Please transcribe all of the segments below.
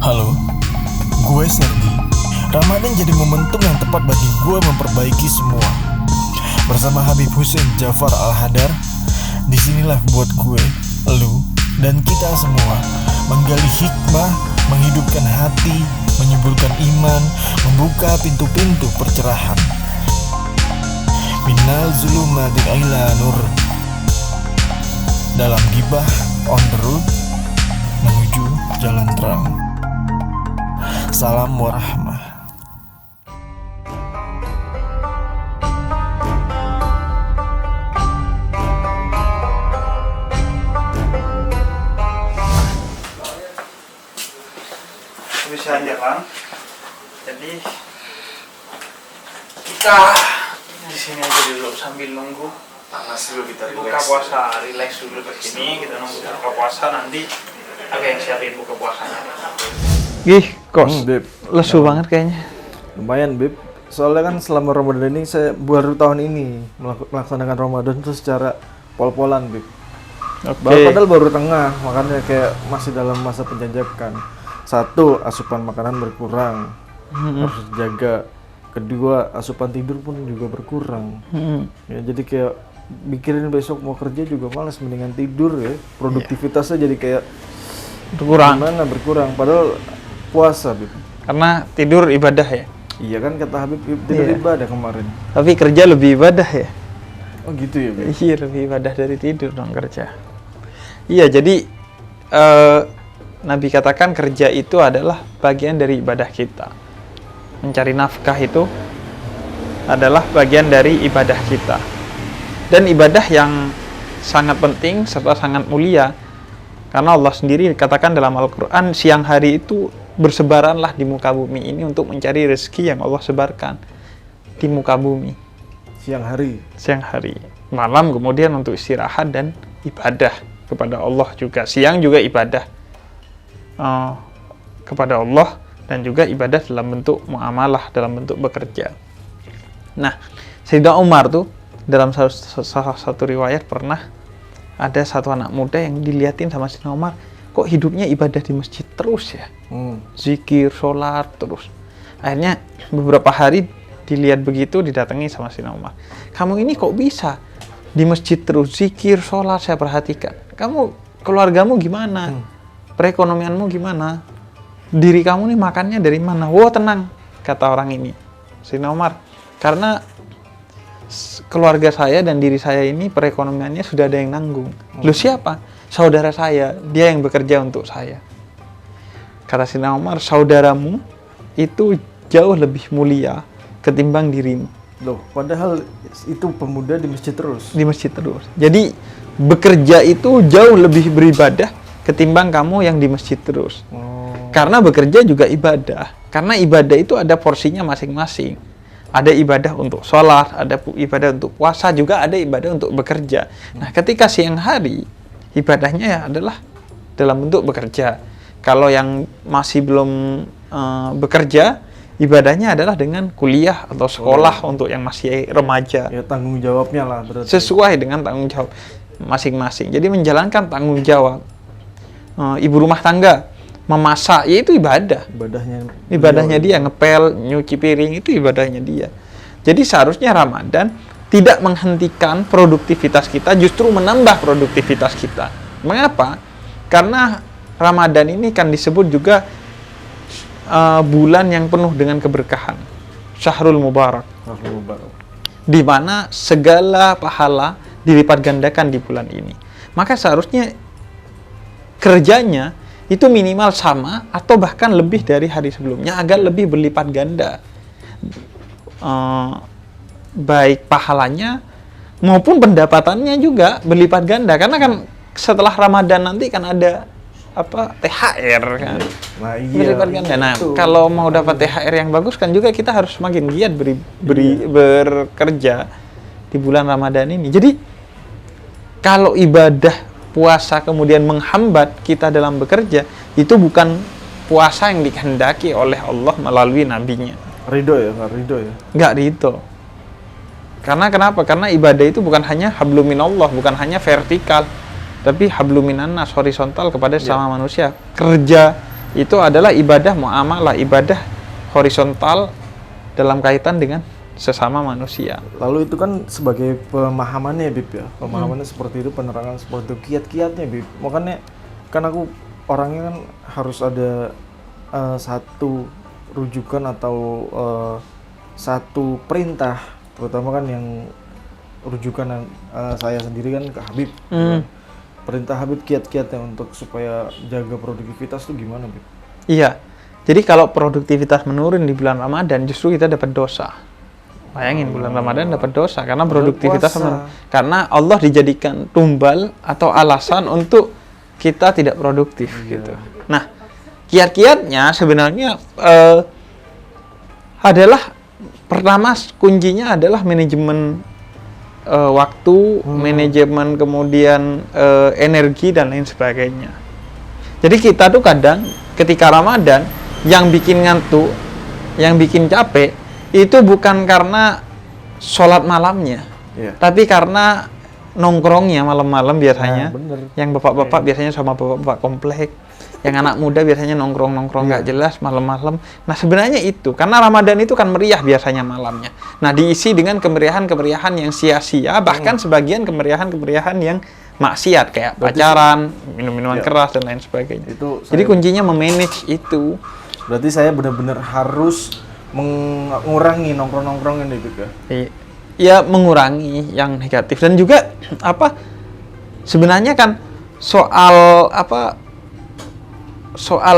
Halo, gue Sergi. Ramadan jadi momentum yang tepat bagi gue memperbaiki semua. Bersama Habib Hussein Jafar Al-Hadar, disinilah buat gue, lu, dan kita semua menggali hikmah, menghidupkan hati, menyuburkan iman, membuka pintu-pintu percerahan. Minal zulumati ila nur. Dalam gibah on the road menuju jalan terang. Salam warahmah. Bisa jalan, jadi kita di sini aja dulu sambil nunggu panas dulu, kita buka puasa, relax dulu ke sini, kita nunggu buka puasa, nanti ada yang siapin buka puasanya. Gih, kos, Beb. lesu banget kayaknya. Lumayan, Beb. Soalnya kan selama Ramadan ini saya baru tahun ini melaksanakan Ramadan itu secara pol-polan, Beb. Padahal baru tengah, makanya kayak masih dalam masa penjajakan. Satu, asupan makanan berkurang, harus jaga. Kedua, asupan tidur pun juga berkurang. Ya, jadi kayak mikirin besok mau kerja juga malas, mendingan tidur ya. Produktivitasnya jadi kayak Berkurang. gimana berkurang. Padahal puasa, Bib. Karena tidur ibadah ya. Iya kan kata Habib, tidur Iya. ibadah kemarin. Tapi kerja lebih ibadah ya. Oh gitu ya, Bib. Iya, lebih ibadah dari tidur dong kerja. Iya, jadi Nabi katakan kerja itu adalah bagian dari ibadah kita. Mencari nafkah itu adalah bagian dari ibadah kita. Dan ibadah yang sangat penting serta sangat mulia. Karena Allah sendiri katakan dalam Al-Quran, siang hari itu bersebaranlah di muka bumi ini untuk mencari rezeki yang Allah sebarkan di muka bumi. Siang hari. Siang hari. Malam kemudian untuk istirahat dan ibadah kepada Allah juga. Siang juga ibadah kepada Allah dan juga ibadah dalam bentuk muamalah, dalam bentuk bekerja. Nah, Sayyidina Umar tuh dalam salah satu riwayat pernah ada satu anak muda yang diliatin sama Sayyidina Umar, kok hidupnya ibadah di masjid terus ya, zikir, sholat terus. Akhirnya beberapa hari dilihat begitu, didatangi sama Sayyidina Umar, kamu ini kok bisa di masjid terus, zikir, sholat, saya perhatikan, kamu, keluargamu gimana, perekonomianmu gimana, diri kamu nih makannya dari mana? Wah, tenang, kata orang ini, Sayyidina Umar, karena keluarga saya dan diri saya ini perekonomiannya sudah ada yang nanggung. Lu siapa? Saudara saya, dia yang bekerja untuk saya. Kata Sayyidina Umar, saudaramu itu jauh lebih mulia ketimbang dirimu. Loh, padahal itu pemuda di masjid terus. Di masjid terus. Jadi bekerja itu jauh lebih beribadah ketimbang kamu yang di masjid terus. Karena bekerja juga ibadah. Karena ibadah itu ada porsinya masing-masing. Ada ibadah untuk sholat, ada ibadah untuk puasa, juga ada ibadah untuk bekerja. Nah, ketika siang hari, ibadahnya ya adalah dalam bentuk bekerja. Kalau yang masih belum bekerja, ibadahnya adalah dengan kuliah atau sekolah untuk yang masih remaja. Ya tanggung jawabnya lah berarti. Sesuai dengan tanggung jawab masing-masing. Jadi menjalankan tanggung jawab. Ibu rumah tangga memasak, ya itu ibadah. Ibadahnya dia, ngepel, nyuci piring, itu ibadahnya dia. Jadi seharusnya Ramadan tidak menghentikan produktivitas kita, justru menambah produktivitas kita. Mengapa? Karena Ramadan ini kan disebut juga bulan yang penuh dengan keberkahan. Syahrul Mubarak. Di mana segala pahala dilipat gandakan di bulan ini. Maka seharusnya kerjanya itu minimal sama atau bahkan lebih dari hari sebelumnya agar lebih berlipat ganda, baik pahalanya maupun pendapatannya juga berlipat ganda. Karena kan setelah Ramadan nanti kan ada THR kan, Nah, iya, berlipat ganda. Nah, itu. kalau mau dapat THR yang bagus kan juga kita harus semakin giat bekerja di bulan Ramadan ini. Jadi kalau ibadah puasa kemudian menghambat kita dalam bekerja, itu bukan puasa yang dikehendaki oleh Allah melalui nabinya. Ridho ya, nggak ridho ya? Nggak ridho. Karena kenapa? Karena ibadah itu bukan hanya hablum minallah, bukan hanya vertikal, tapi hablum minannas, horizontal kepada sama manusia. Kerja itu adalah ibadah muamalah, ibadah horizontal dalam kaitan dengan sesama manusia. Lalu itu kan sebagai pemahamannya ya, Bib ya. Pemahamannya seperti itu, penerangan seperti itu, kiat-kiatnya, Bib. Makanya kan aku orangnya kan harus ada satu rujukan atau satu perintah, terutama kan yang rujukan saya sendiri kan ke Habib. Ya. Perintah Habib kiat-kiatnya untuk supaya jaga produktivitas itu gimana, Bib? Iya. Jadi kalau produktivitas menurun di bulan Ramadan, justru kita dapat dosa. Bayangin bulan Ramadan dapat dosa karena produktivitas menurun. Karena Allah dijadikan tumbal atau alasan untuk kita tidak produktif gitu. Nah, kiat-kiatnya sebenarnya adalah pertama kuncinya adalah manajemen waktu, manajemen kemudian energi dan lain sebagainya. Jadi kita tuh kadang ketika Ramadan yang bikin ngantuk, yang bikin capek itu bukan karena sholat malamnya, tapi karena nongkrongnya malam-malam biasanya. Yang bapak-bapak biasanya sama bapak-bapak komplek, yang anak muda biasanya nongkrong-nongkrong nggak jelas malam-malam. Nah sebenarnya itu karena Ramadan itu kan meriah biasanya malamnya. Nah diisi dengan kemeriahan-kemeriahan yang sia-sia, bahkan sebagian kemeriahan-kemeriahan yang maksiat kayak pacaran, minum-minuman keras dan lain sebagainya. Jadi kuncinya memanage itu. Berarti saya benar-benar harus mengurangi nongkrong-nongkrong ini juga. Ya mengurangi yang negatif dan juga sebenarnya kan soal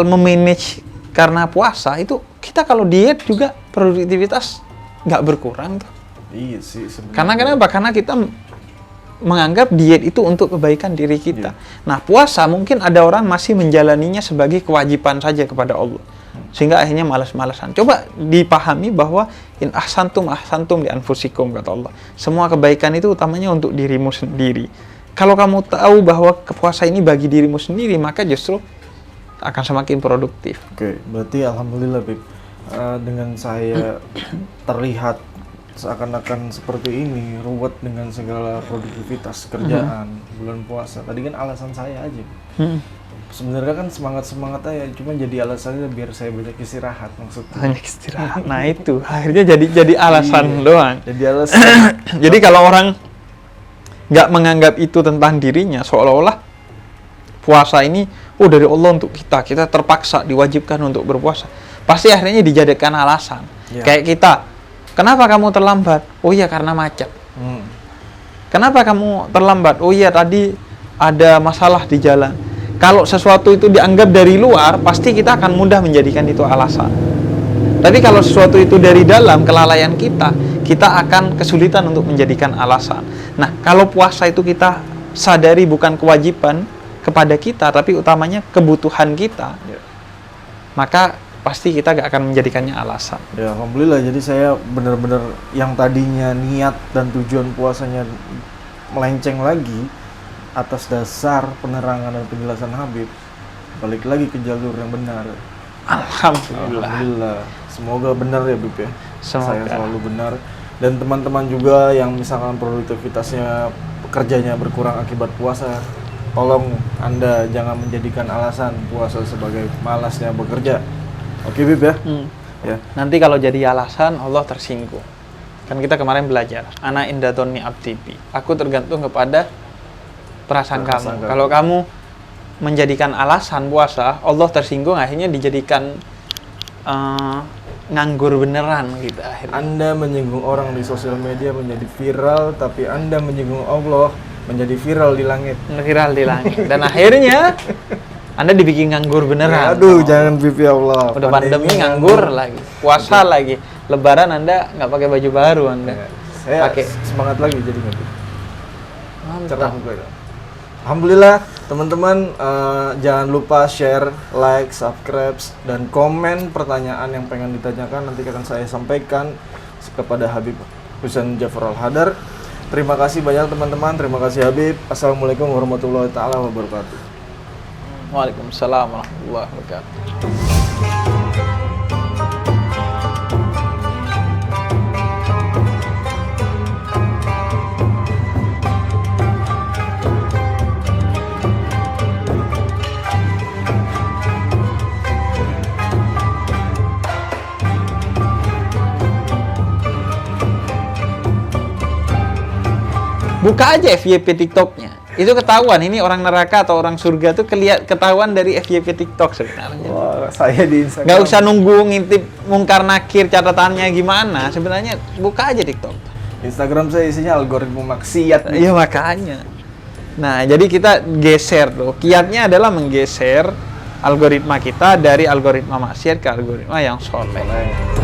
memanage karena puasa itu kita kalau diet juga produktivitas nggak berkurang tuh. Iya sih sebenarnya. Karena kita menganggap diet itu untuk kebaikan diri kita. Nah puasa mungkin ada orang masih menjalaninya sebagai kewajiban saja kepada Allah. Sehingga akhirnya malas-malasan. Coba dipahami bahwa in ahsantum ahsantum li anfusikum kata Allah. Semua kebaikan itu utamanya untuk dirimu sendiri. Kalau kamu tahu bahwa puasa ini bagi dirimu sendiri, maka justru akan semakin produktif. Oke, berarti alhamdulillah Bib. Dengan saya terlihat seakan-akan seperti ini, ruwet dengan segala produktivitas kerjaan bulan puasa. Tadi kan alasan saya aja. Sebenarnya kan semangat aja, cuma jadi alasannya biar saya banyak istirahat maksudnya. Banyak istirahat. Nah itu akhirnya jadi alasan doang. Jadi alasan. Jadi kalau orang nggak menganggap itu tentang dirinya, seolah-olah puasa ini dari Allah untuk kita terpaksa diwajibkan untuk berpuasa. Pasti akhirnya dijadikan alasan. Kayak kita, kenapa kamu terlambat? Oh iya karena macet. Kenapa kamu terlambat? Oh iya tadi ada masalah di jalan. Kalau sesuatu itu dianggap dari luar, pasti kita akan mudah menjadikan itu alasan. Tapi kalau sesuatu itu dari dalam, kelalaian kita akan kesulitan untuk menjadikan alasan. Nah, kalau puasa itu kita sadari bukan kewajiban kepada kita, tapi utamanya kebutuhan kita, maka pasti kita gak akan menjadikannya alasan. Ya, alhamdulillah. Jadi saya benar-benar yang tadinya niat dan tujuan puasanya melenceng lagi, atas dasar penerangan dan penjelasan Habib, balik lagi ke jalur yang benar. Alhamdulillah. Semoga benar ya Bib ya. Semoga. Saya selalu benar. Dan teman-teman juga yang misalkan produktivitasnya kerjanya berkurang akibat puasa, tolong Anda jangan menjadikan alasan puasa sebagai malasnya bekerja. Oke Bib ya? Ya. Nanti kalau jadi alasan Allah tersinggung. Kan kita kemarin belajar, ana indadoni abdibi. Aku tergantung kepada perasaan kamu. Kalau kamu menjadikan alasan puasa, Allah tersinggung, akhirnya dijadikan nganggur beneran gitu akhirnya. Anda menyinggung orang di sosial media menjadi viral, tapi Anda menyinggung Allah menjadi viral di langit. Viral di langit. Dan akhirnya Anda dibikin nganggur beneran. Aduh, jangan pipi Allah. Udah pandemi nganggur lagi, puasa lagi, Lebaran Anda nggak pakai baju baru Anda. Saya pakai semangat lagi jadi nggak. Cerah gue. Alhamdulillah teman-teman, jangan lupa share, like, subscribe, dan komen pertanyaan yang pengen ditanyakan. Nanti akan saya sampaikan kepada Habib Husain Jafar Al-Hadar. Terima kasih banyak teman-teman, terima kasih Habib. Assalamualaikum warahmatullahi wabarakatuh. Waalaikumsalam warahmatullahi wabarakatuh. Buka aja FYP TikToknya. Itu ketahuan ini orang neraka atau orang surga tuh ketahuan dari FYP TikTok sebenarnya. Wah, saya di Instagram. Nggak usah nunggu ngintip mungkar nakir catatannya gimana. Sebenarnya buka aja TikTok. Instagram saya isinya algoritma maksiat. Iya makanya. Nah, jadi kita geser tuh. Kiatnya adalah menggeser algoritma kita dari algoritma maksiat ke algoritma yang soleh.